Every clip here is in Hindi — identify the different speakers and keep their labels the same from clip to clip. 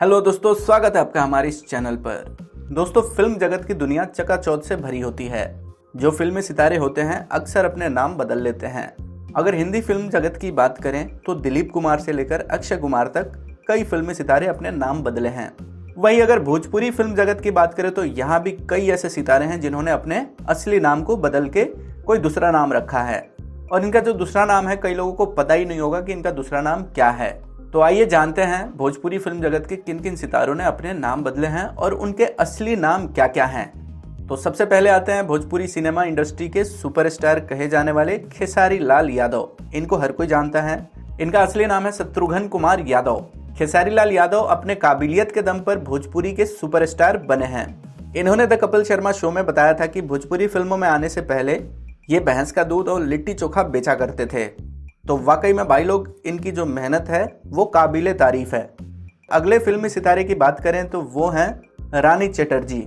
Speaker 1: हेलो दोस्तों, स्वागत है आपका हमारे इस चैनल पर। दोस्तों, फिल्म जगत की दुनिया चकाचौंध से भरी होती है। जो फिल्मी सितारे होते हैं अक्सर अपने नाम बदल लेते हैं। अगर हिंदी फिल्म जगत की बात करें तो दिलीप कुमार से लेकर अक्षय कुमार तक कई फिल्मी सितारे अपने नाम बदले हैं। वहीं अगर भोजपुरी फिल्म जगत की बात करें तो यहाँ भी कई ऐसे सितारे हैं जिन्होंने अपने असली नाम को बदल के कोई दूसरा नाम रखा है, और इनका जो दूसरा नाम है कई लोगों को पता ही नहीं होगा कि इनका दूसरा नाम क्या है। तो आइए जानते हैं भोजपुरी फिल्म जगत के किन किन सितारों ने अपने नाम बदले हैं और उनके असली नाम क्या क्या हैं। तो सबसे पहले आते हैं भोजपुरी सिनेमा इंडस्ट्री के सुपरस्टार कहे जाने वाले खेसारी लाल यादव। इनको हर कोई जानता है। इनका असली नाम है शत्रुघ्न कुमार यादव। खेसारी लाल यादव अपने काबिलियत के दम पर भोजपुरी के सुपरस्टार बने हैं। इन्होंने द कपिल शर्मा शो में बताया था कि भोजपुरी फिल्मों में आने से पहले ये भैंस का दूध और लिट्टी चोखा बेचा करते थे। तो वाकई में भाई लोग, इनकी जो मेहनत है वो काबिले तारीफ है। अगले फिल्मी सितारे की बात करें तो वो हैं रानी चटर्जी।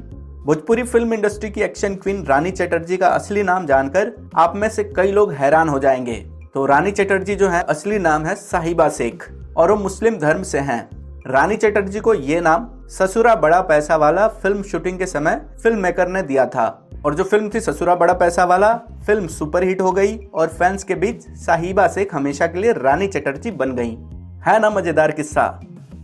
Speaker 1: भोजपुरी फिल्म इंडस्ट्री की एक्शन क्वीन रानी चटर्जी का असली नाम जानकर आप में से कई लोग हैरान हो जाएंगे। तो रानी चटर्जी जो है असली नाम है साहिबा शेख और वो मुस्लिम धर्म से हैं। रानी चटर्जी को ये नाम ससुरा बड़ा पैसा वाला फिल्म शूटिंग के समय फिल्म मेकर ने दिया था, और जो फिल्म थी ससुरा बड़ा पैसा वाला फिल्म सुपरहिट हो गई और फैंस के बीच साहिबा शेख हमेशा के लिए रानी चटर्जी बन गई। है ना मजेदार किस्सा।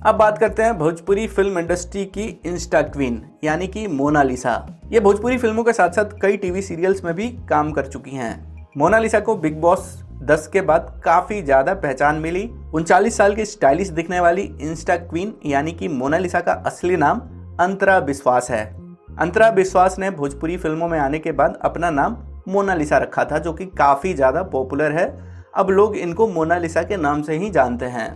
Speaker 1: अब बात करते हैं भोजपुरी फिल्म इंडस्ट्री की इंस्टा क्वीन यानी कि मोनालिसा। ये भोजपुरी फिल्मों के साथ साथ कई टीवी सीरियल्स में भी काम कर चुकी हैं। मोनालिसा को बिग बॉस 10 के बाद काफी ज्यादा पहचान मिली। 39 साल की स्टाइलिश दिखने वाली इंस्टा क्वीन यानी कि मोनालिसा का असली नाम अंतरा विश्वास है। अंतरा विश्वास ने भोजपुरी फिल्मों में आने के बाद अपना नाम मोनालिसा रखा था, जो कि काफी ज्यादा पॉपुलर है। अब लोग इनको मोनालिसा के नाम से ही जानते हैं।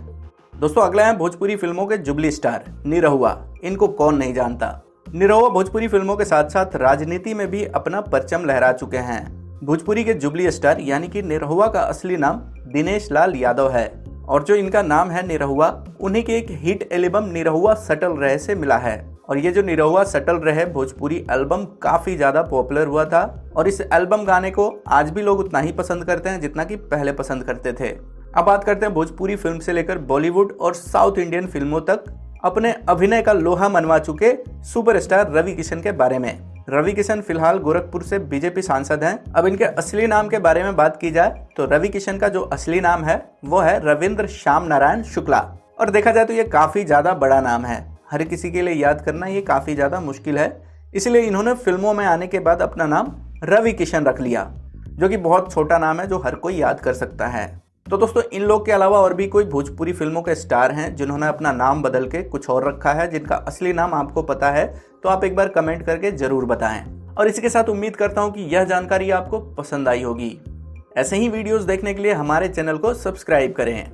Speaker 1: दोस्तों, अगला है भोजपुरी फिल्मों के जुबली स्टार निरहुआ। इनको कौन नहीं जानता। निरहुआ भोजपुरी फिल्मों के साथ साथ राजनीति में भी अपना परचम लहरा चुके हैं। भोजपुरी के जुबली स्टार यानी कि निरहुआ का असली नाम दिनेश लाल यादव है, और जो इनका नाम है निरहुआ उन्हीं के एक हिट एल्बम निरहुआ सटल रहे से मिला है। और ये जो निरहुआ सटल रहे भोजपुरी एल्बम काफी ज्यादा पॉपुलर हुआ था, और इस एल्बम गाने को आज भी लोग उतना ही पसंद करते हैं जितना कि पहले पसंद करते थे। अब बात करते हैं भोजपुरी फिल्म से लेकर बॉलीवुड और साउथ इंडियन फिल्मों तक अपने अभिनय का लोहा मनवा चुके सुपरस्टार रवि किशन के बारे में। रवि किशन फिलहाल गोरखपुर से बीजेपी सांसद हैं। अब इनके असली नाम के बारे में बात की जाए तो रवि किशन का जो असली नाम है वो है रविंद्र श्याम नारायण शुक्ला, और देखा जाए तो ये काफी ज्यादा बड़ा नाम है। हर किसी के लिए याद करना ये काफी ज्यादा मुश्किल है, इसलिए इन्होंने फिल्मों में आने के बाद अपना नाम रवि किशन रख लिया, जो कि बहुत छोटा नाम है जो हर कोई याद कर सकता है। तो दोस्तों, इन लोग के अलावा और भी कोई भोजपुरी फिल्मों के स्टार हैं जिन्होंने अपना नाम बदल के कुछ और रखा है, जिनका असली नाम आपको पता है तो आप एक बार कमेंट करके जरूर बताएं। और इसी के साथ उम्मीद करता हूं कि यह जानकारी आपको पसंद आई होगी। ऐसे ही वीडियोस देखने के लिए हमारे चैनल को सब्सक्राइब करें।